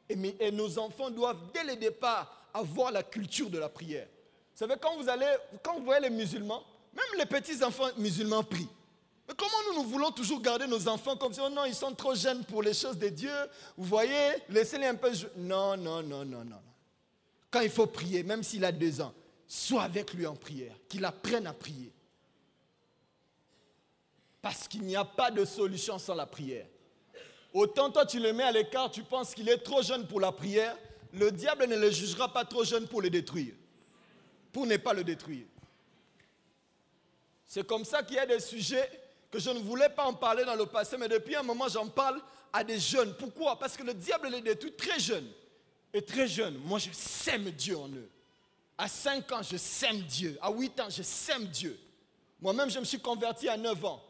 Et nos enfants doivent, dès le départ, avoir la culture de la prière. Vous savez, quand vous voyez les musulmans, même les petits enfants musulmans prient. Mais comment nous voulons toujours garder nos enfants comme ça? Oh non, ils sont trop jeunes pour les choses de Dieu. Vous voyez, laissez-les un peu jouer. Non. Quand il faut prier, même s'il a 2 ans, sois avec lui en prière, qu'il apprenne à prier. Parce qu'il n'y a pas de solution sans la prière. Autant toi tu le mets à l'écart, tu penses qu'il est trop jeune pour la prière, le diable ne le jugera pas trop jeune pour le détruire. Pour ne pas le détruire. C'est comme ça qu'il y a des sujets que je ne voulais pas en parler dans le passé, mais depuis un moment j'en parle à des jeunes. Pourquoi? Parce que le diable les détruit très jeunes. Et très jeunes, moi je sème Dieu en eux. À 5 ans, je sème Dieu. À 8 ans, je sème Dieu. Moi-même, je me suis converti à 9 ans.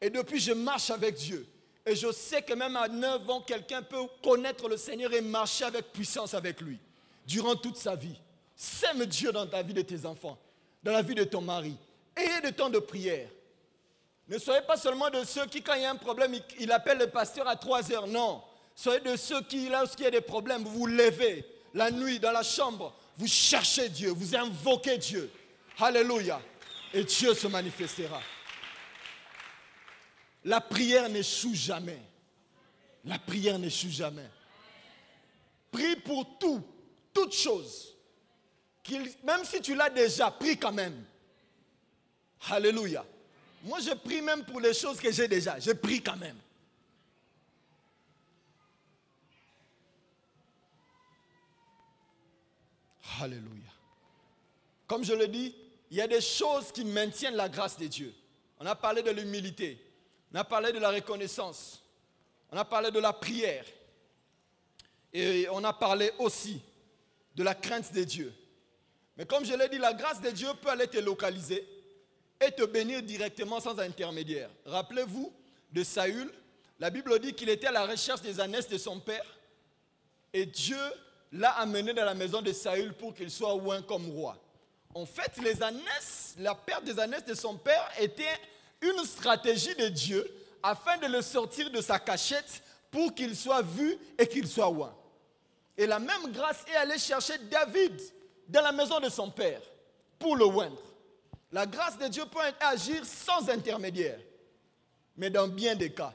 Et depuis, je marche avec Dieu. Et je sais que même à 9 ans, quelqu'un peut connaître le Seigneur et marcher avec puissance avec lui. Durant toute sa vie. Sème Dieu dans ta vie de tes enfants. Dans la vie de ton mari. Ayez des temps de prière. Ne soyez pas seulement de ceux qui, quand il y a un problème, il appelle le pasteur à 3 heures. Non. Soyez de ceux qui, lorsqu'il y a des problèmes, vous vous levez la nuit dans la chambre. Vous cherchez Dieu. Vous invoquez Dieu. Alléluia. Et Dieu se manifestera. La prière n'échoue jamais. La prière n'échoue jamais. Prie pour tout, toute chose. Même si tu l'as déjà, prie quand même. Alléluia. Moi, je prie même pour les choses que j'ai déjà. Je prie quand même. Alléluia. Comme je le dis, il y a des choses qui maintiennent la grâce de Dieu. On a parlé de l'humilité. On a parlé de la reconnaissance. On a parlé de la prière. Et on a parlé aussi de la crainte de Dieu. Mais comme je l'ai dit, la grâce de Dieu peut aller te localiser et te bénir directement sans intermédiaire. Rappelez-vous de Saül. La Bible dit qu'il était à la recherche des ânesses de son père. Et Dieu l'a amené dans la maison de Saül pour qu'il soit oint comme roi. En fait, les ânesses, la perte des ânesses de son père était une stratégie de Dieu afin de le sortir de sa cachette pour qu'il soit vu et qu'il soit oint. Et la même grâce est allée chercher David dans la maison de son père pour le oindre. La grâce de Dieu peut agir sans intermédiaire. Mais dans bien des cas,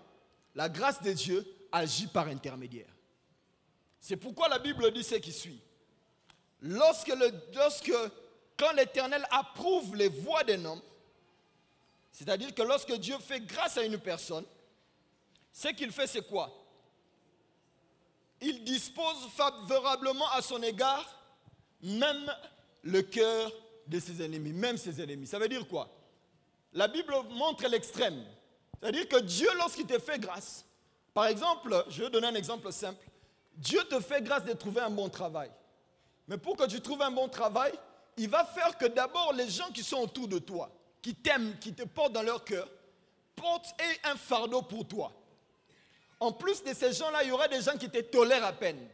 la grâce de Dieu agit par intermédiaire. C'est pourquoi la Bible dit ce qui suit. Quand l'Éternel approuve les voies d'un homme, c'est-à-dire que lorsque Dieu fait grâce à une personne, ce qu'il fait, c'est quoi? Il dispose favorablement à son égard même le cœur de ses ennemis, même ses ennemis. Ça veut dire quoi? La Bible montre l'extrême. C'est-à-dire que Dieu, lorsqu'il te fait grâce, Par exemple, je vais donner un exemple simple. Dieu te fait grâce de trouver un bon travail. Mais pour que tu trouves un bon travail, il va faire que d'abord les gens qui sont autour de toi, qui t'aiment, qui te portent dans leur cœur, portent un fardeau pour toi. En plus de ces gens-là, il y aura des gens qui te tolèrent à peine,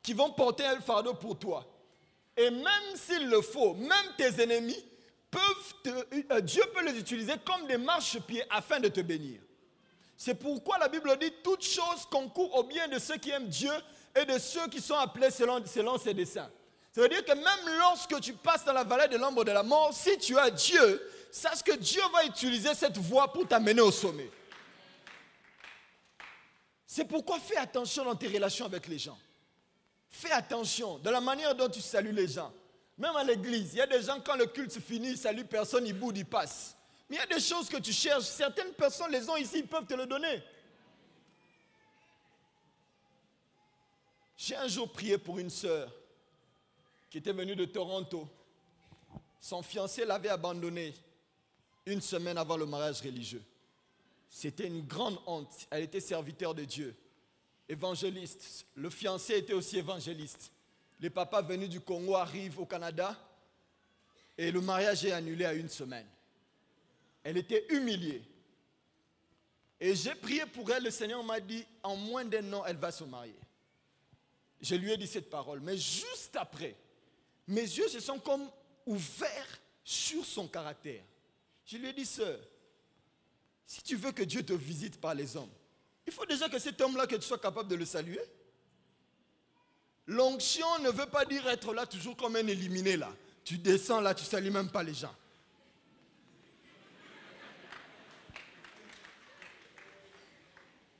qui vont porter un fardeau pour toi. Et même s'il le faut, même tes ennemis, Dieu peut les utiliser comme des marchepieds afin de te bénir. C'est pourquoi la Bible dit « Toutes choses concourent au bien de ceux qui aiment Dieu et de ceux qui sont appelés selon ses desseins ». Ça veut dire que même lorsque tu passes dans la vallée de l'ombre de la mort, si tu as Dieu, sache que Dieu va utiliser cette voie pour t'amener au sommet. C'est pourquoi fais attention dans tes relations avec les gens. Fais attention dans la manière dont tu salues les gens. Même à l'église, il y a des gens, quand le culte se finit, ils ne saluent personne, ils boudent, ils passent. Mais il y a des choses que tu cherches, certaines personnes les ont ici, ils peuvent te le donner. J'ai un jour prié pour une sœur qui était venue de Toronto. Son fiancé l'avait abandonnée une semaine avant le mariage religieux. C'était une grande honte. Elle était serviteur de Dieu, évangéliste. Le fiancé était aussi évangéliste. Les papas venus du Congo arrivent au Canada et le mariage est annulé à une semaine. Elle était humiliée. Et j'ai prié pour elle. Le Seigneur m'a dit, en moins d'un an, elle va se marier. Je lui ai dit cette parole. Mais juste après, mes yeux se sont comme ouverts sur son caractère. Je lui ai dit, sœur, si tu veux que Dieu te visite par les hommes, il faut déjà que cet homme-là, que tu sois capable de le saluer. L'onction ne veut pas dire être là toujours comme un éliminé là. Tu descends là, tu ne salues même pas les gens.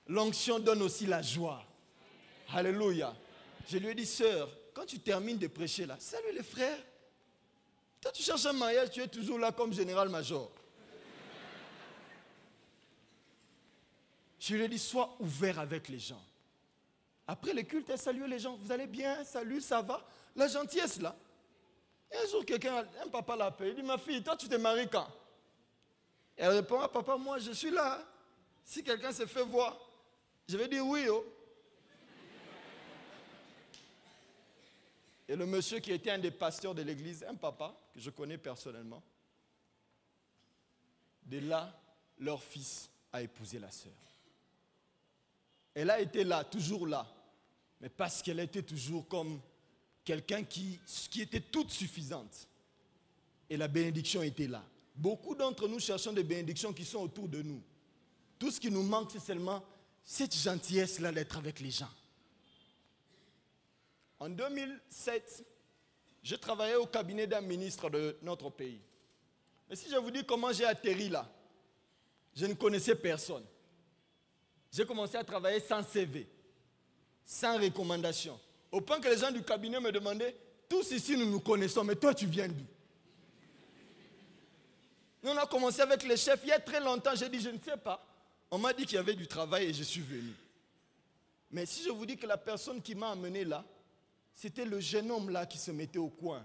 L'onction donne aussi la joie. Alléluia. Je lui ai dit, sœur, quand tu termines de prêcher là, salue les frères. Quand tu cherches un mariage, tu es toujours là comme général-major. Je lui ai dit, sois ouvert avec les gens. Après le culte, elle salue les gens. Vous allez bien? Salut, ça va? La gentillesse là. Et un jour, un papa l'appelle. Il dit, ma fille, toi tu t'es mariée quand? Elle répond, ah, papa, moi je suis là. Si quelqu'un se fait voir, je vais dire oui. Oh. Et le monsieur qui était un des pasteurs de l'église, un papa que je connais personnellement, de là, leur fils a épousé la sœur. Elle a été là, toujours là, mais parce qu'elle était toujours comme quelqu'un qui était toute suffisante. Et la bénédiction était là. Beaucoup d'entre nous cherchons des bénédictions qui sont autour de nous. Tout ce qui nous manque, c'est seulement cette gentillesse-là d'être avec les gens. En 2007, je travaillais au cabinet d'un ministre de notre pays. Mais si je vous dis comment j'ai atterri là, je ne connaissais personne. J'ai commencé à travailler sans CV, sans recommandation. Au point que les gens du cabinet me demandaient, tous ici nous nous connaissons, mais toi tu viens d'où? Nous on a commencé avec les chefs il y a très longtemps, j'ai dit je ne sais pas. On m'a dit qu'il y avait du travail et je suis venu. Mais si je vous dis que la personne qui m'a amené là, c'était le jeune homme là qui se mettait au coin,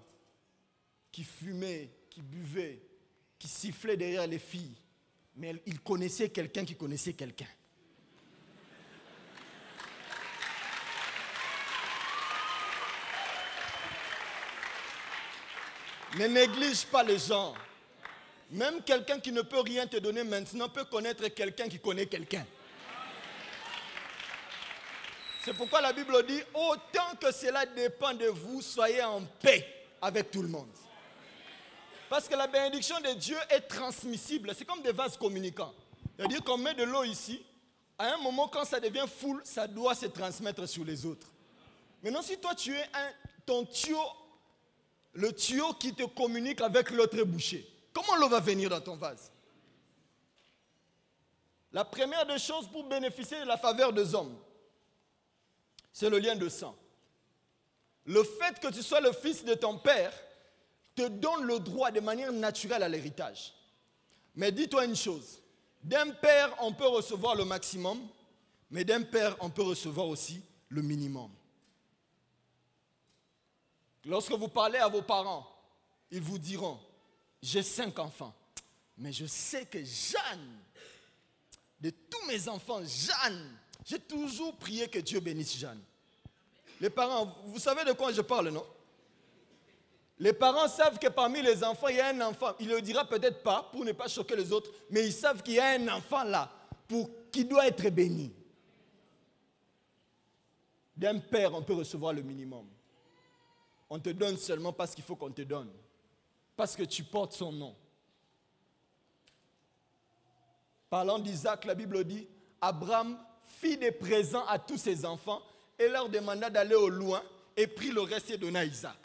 qui fumait, qui buvait, qui sifflait derrière les filles. Mais il connaissait quelqu'un qui connaissait quelqu'un. Ne néglige pas les gens. Même quelqu'un qui ne peut rien te donner maintenant peut connaître quelqu'un qui connaît quelqu'un. C'est pourquoi la Bible dit, autant que cela dépend de vous, soyez en paix avec tout le monde. Parce que la bénédiction de Dieu est transmissible. C'est comme des vases communicants. C'est-à-dire qu'on met de l'eau ici. À un moment, quand ça devient full, ça doit se transmettre sur les autres. Maintenant, si toi, tu es ton tuyau, le tuyau qui te communique avec l'autre bouchée, comment l'eau va venir dans ton vase? La première des choses pour bénéficier de la faveur des hommes, c'est le lien de sang. Le fait que tu sois le fils de ton père te donne le droit de manière naturelle à l'héritage. Mais dis-toi une chose, d'un père on peut recevoir le maximum, mais d'un père on peut recevoir aussi le minimum. Lorsque vous parlez à vos parents, ils vous diront, j'ai 5 enfants, mais je sais que Jeanne, de tous mes enfants, Jeanne, J'ai toujours prié que Dieu bénisse Jeanne. Les parents, vous savez de quoi je parle, non? Les parents savent que parmi les enfants, il y a un enfant. Il ne le dira peut-être pas pour ne pas choquer les autres, mais ils savent qu'il y a un enfant là qui doit être béni. D'un père, on peut recevoir le minimum. On te donne seulement parce qu'il faut qu'on te donne. Parce que tu portes son nom. Parlant d'Isaac, la Bible dit, Abraham fit des présents à tous ses enfants et leur demanda d'aller au loin et prit le reste et donna à Isaac.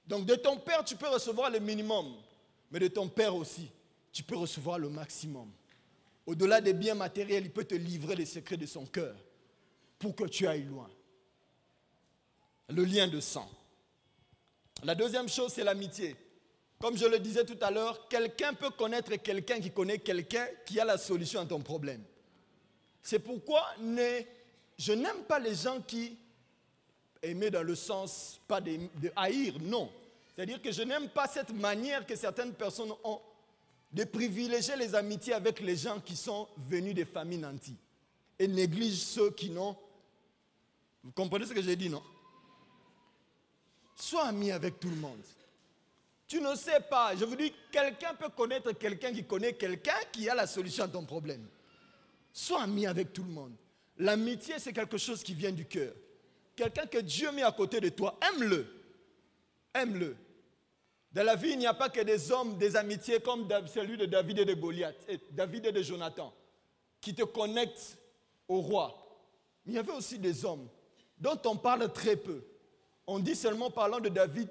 Donc de ton père, tu peux recevoir le minimum, mais de ton père aussi, tu peux recevoir le maximum. Au-delà des biens matériels, il peut te livrer les secrets de son cœur pour que tu ailles loin. Le lien de sang. La deuxième chose, c'est l'amitié. Comme je le disais tout à l'heure, quelqu'un peut connaître quelqu'un qui connaît quelqu'un qui a la solution à ton problème. C'est pourquoi je n'aime pas les gens qui aimer dans le sens, pas de haïr, non. C'est-à-dire que je n'aime pas cette manière que certaines personnes ont de privilégier les amitiés avec les gens qui sont venus des familles nantis et négligent ceux qui n'ont... Vous comprenez ce que j'ai dit, non? Sois ami avec tout le monde. Tu ne sais pas, je vous dis, quelqu'un peut connaître quelqu'un qui connaît quelqu'un qui a la solution à ton problème. Sois ami avec tout le monde. L'amitié, c'est quelque chose qui vient du cœur. Quelqu'un que Dieu met à côté de toi, aime-le. Aime-le. Dans la vie, il n'y a pas que des hommes, des amitiés comme celui de David et de Goliath, et David et de Jonathan, qui te connectent au roi. Mais il y avait aussi des hommes dont on parle très peu. On dit seulement, parlant de David,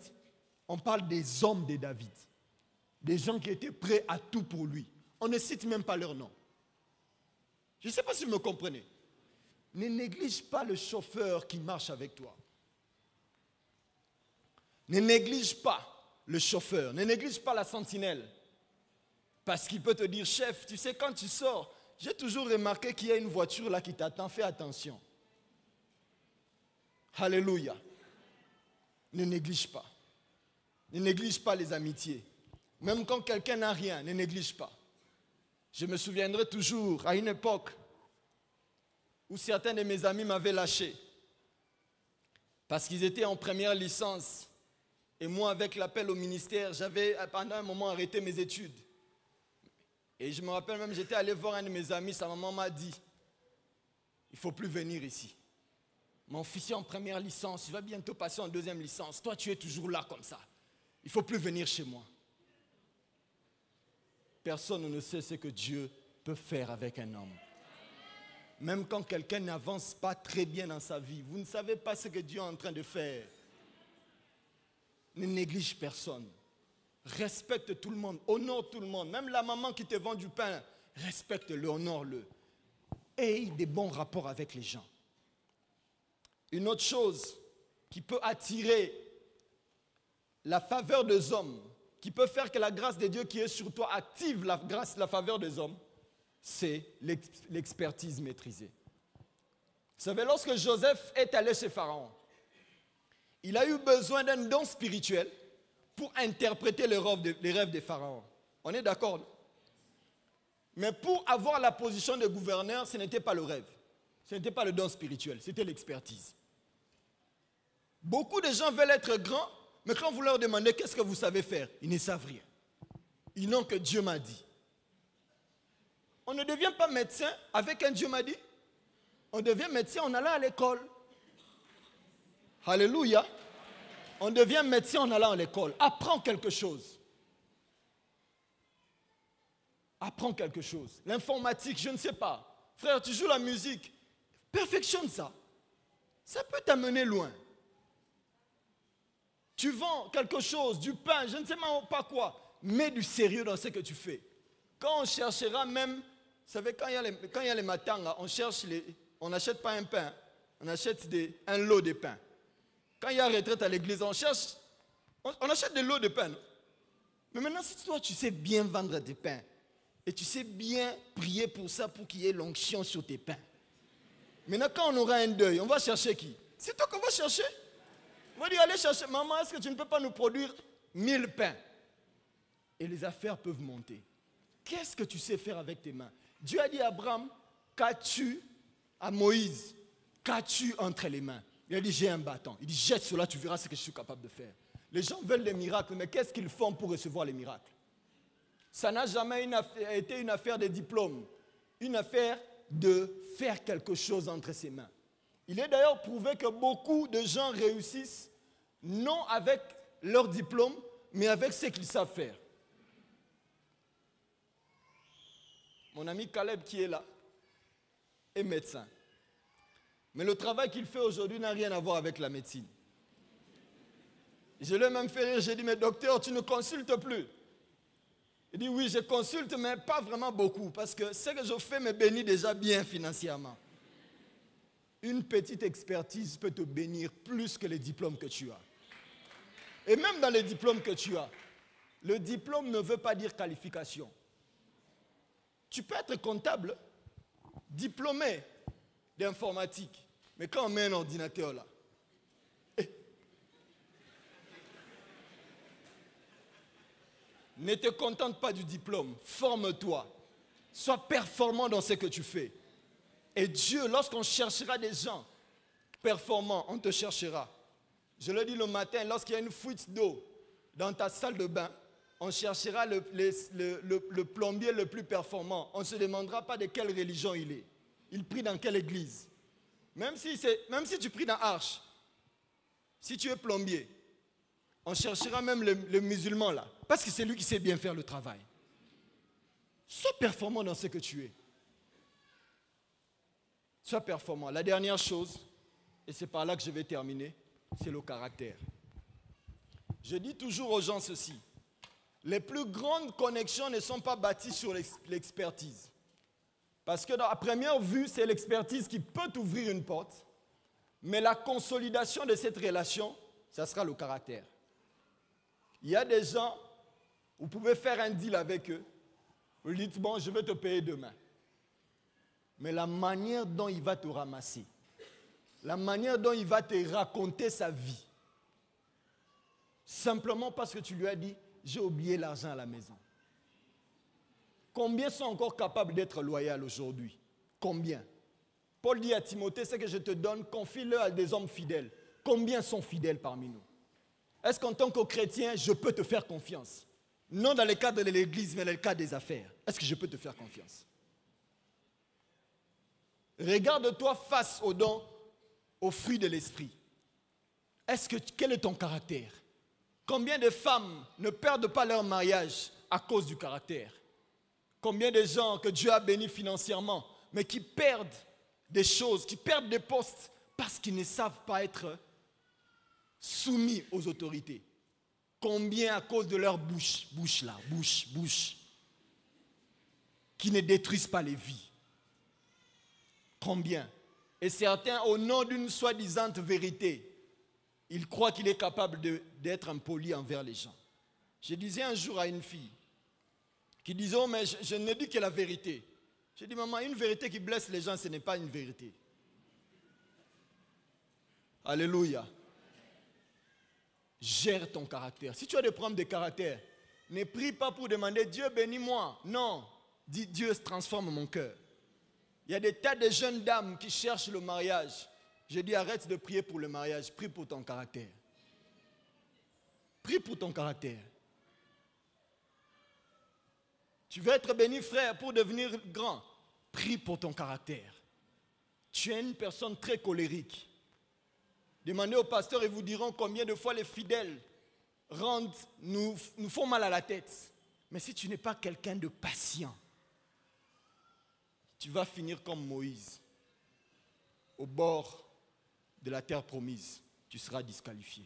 on parle des hommes de David. Des gens qui étaient prêts à tout pour lui. On ne cite même pas leur nom. Je ne sais pas si vous me comprenez. Ne néglige pas le chauffeur qui marche avec toi. Ne néglige pas le chauffeur. Ne néglige pas la sentinelle. Parce qu'il peut te dire, chef, tu sais, quand tu sors, j'ai toujours remarqué qu'il y a une voiture là qui t'attend. Fais attention. Alléluia. Ne néglige pas. Ne néglige pas les amitiés. Même quand quelqu'un n'a rien, ne néglige pas. Je me souviendrai toujours, à une époque, où certains de mes amis m'avaient lâché parce qu'ils étaient en première licence et moi avec l'appel au ministère j'avais pendant un moment arrêté mes études et je me rappelle même j'étais allé voir un de mes amis, sa maman m'a dit il ne faut plus venir ici, mon fils est en première licence, il va bientôt passer en deuxième licence, toi tu es toujours là comme ça, il ne faut plus venir chez moi. Personne ne sait ce que Dieu peut faire avec un homme. Même quand quelqu'un n'avance pas très bien dans sa vie, vous ne savez pas ce que Dieu est en train de faire. Ne néglige personne. Respecte tout le monde, honore tout le monde. Même la maman qui te vend du pain, respecte-le, honore-le. Aie des bons rapports avec les gens. Une autre chose qui peut attirer la faveur des hommes, qui peut faire que la grâce de Dieu qui est sur toi active la faveur des hommes, c'est l'expertise maîtrisée. Vous savez, lorsque Joseph est allé chez Pharaon, il a eu besoin d'un don spirituel pour interpréter les rêves de Pharaon. On est d'accord, non? Mais pour avoir la position de gouverneur, ce n'était pas le rêve. Ce n'était pas le don spirituel, c'était l'expertise. Beaucoup de gens veulent être grands, mais quand vous leur demandez qu'est-ce que vous savez faire, ils ne savent rien. Ils n'ont que Dieu m'a dit. On ne devient pas médecin avec un Dieu m'a dit. On devient médecin en allant à l'école. Alléluia. On devient médecin en allant à l'école. Apprends quelque chose. Apprends quelque chose. L'informatique, je ne sais pas. Frère, tu joues la musique. Perfectionne ça. Ça peut t'amener loin. Tu vends quelque chose, du pain, je ne sais même pas quoi. Mets du sérieux dans ce que tu fais. Quand on cherchera même... Vous savez, quand il y a les matins, là, on n'achète pas un pain, on achète un lot de pain. Quand il y a retraite à l'église, on achète des lots de pain. Mais maintenant, si toi, tu sais bien vendre tes pains, et tu sais bien prier pour ça, pour qu'il y ait l'onction sur tes pains. Maintenant, quand on aura un deuil, on va chercher qui? C'est toi qu'on va chercher. On va dire, allez chercher, maman, est-ce que tu ne peux pas nous produire 1000 pains? Et les affaires peuvent monter. Qu'est-ce que tu sais faire avec tes mains? Dieu a dit à Abraham, qu'as-tu à Moïse? Qu'as-tu entre les mains? Il a dit, j'ai un bâton. Il dit, jette cela, tu verras ce que je suis capable de faire. Les gens veulent des miracles, mais qu'est-ce qu'ils font pour recevoir les miracles? Ça n'a jamais été une affaire de diplôme, une affaire de faire quelque chose entre ses mains. Il est d'ailleurs prouvé que beaucoup de gens réussissent, non avec leur diplôme, mais avec ce qu'ils savent faire. Mon ami Caleb qui est là est médecin. Mais le travail qu'il fait aujourd'hui n'a rien à voir avec la médecine. Je l'ai même fait rire, j'ai dit, mais docteur, tu ne consultes plus. Il dit, oui, je consulte, mais pas vraiment beaucoup, parce que ce que je fais me bénit déjà bien financièrement. Une petite expertise peut te bénir plus que les diplômes que tu as. Et même dans les diplômes que tu as, le diplôme ne veut pas dire qualification. Tu peux être comptable, diplômé d'informatique, mais quand on met un ordinateur là, ne te contente pas du diplôme, forme-toi, sois performant dans ce que tu fais. Et Dieu, lorsqu'on cherchera des gens performants, on te cherchera. Je le dis le matin, lorsqu'il y a une fuite d'eau dans ta salle de bain, on cherchera le plombier le plus performant. On ne se demandera pas de quelle religion il est. Il prie dans quelle église. Même si tu pries dans Arche, si tu es plombier, on cherchera même le musulman là. Parce que c'est lui qui sait bien faire le travail. Sois performant dans ce que tu es. Sois performant. La dernière chose, et c'est par là que je vais terminer, c'est le caractère. Je dis toujours aux gens ceci. Les plus grandes connexions ne sont pas bâties sur l'expertise. Parce que à première vue, c'est l'expertise qui peut t'ouvrir une porte. Mais la consolidation de cette relation, ça sera le caractère. Il y a des gens, vous pouvez faire un deal avec eux. Vous dites, bon, je vais te payer demain. Mais la manière dont il va te ramasser, la manière dont il va te raconter sa vie, simplement parce que tu lui as dit, j'ai oublié l'argent à la maison. Combien sont encore capables d'être loyaux aujourd'hui? Combien? Paul dit à Timothée, ce que je te donne, confie-le à des hommes fidèles. Combien sont fidèles parmi nous? Est-ce qu'en tant que chrétien, je peux te faire confiance? Non dans le cadre de l'église, mais dans le cadre des affaires. Est-ce que je peux te faire confiance? Regarde-toi face aux dons, aux fruits de l'esprit. Quel est ton caractère? Combien de femmes ne perdent pas leur mariage à cause du caractère? Combien de gens que Dieu a bénis financièrement, mais qui perdent des choses, qui perdent des postes parce qu'ils ne savent pas être soumis aux autorités? Combien à cause de leur bouche, qui ne détruisent pas les vies? Combien? Et certains, au nom d'une soi-disant vérité, ils croient qu'il est capable d'être impoli envers les gens. Je disais un jour à une fille qui disait, oh, mais je ne dis que la vérité. J'ai dit, maman, une vérité qui blesse les gens, ce n'est pas une vérité. Alléluia. Gère ton caractère. Si tu as des problèmes de caractère, ne prie pas pour demander, Dieu bénis-moi. Non, dis, Dieu transforme mon cœur. Il y a des tas de jeunes dames qui cherchent le mariage. Je dis, arrête de prier pour le mariage, prie pour ton caractère. Prie pour ton caractère. Tu veux être béni, frère, pour devenir grand. Prie pour ton caractère. Tu es une personne très colérique. Demandez au pasteur et vous diront combien de fois les fidèles nous font mal à la tête. Mais si tu n'es pas quelqu'un de patient, tu vas finir comme Moïse, au bord de la terre promise. Tu seras disqualifié.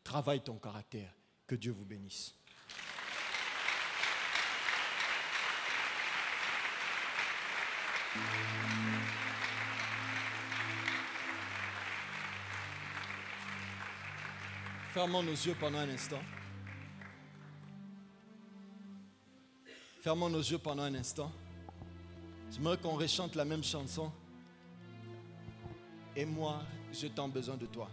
Travaille ton caractère. Que Dieu vous bénisse. Fermons nos yeux pendant un instant. Fermons nos yeux pendant un instant. J'aimerais qu'on rechante la même chanson. Et moi, j'ai tant besoin de toi.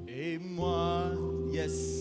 Et moi, yes.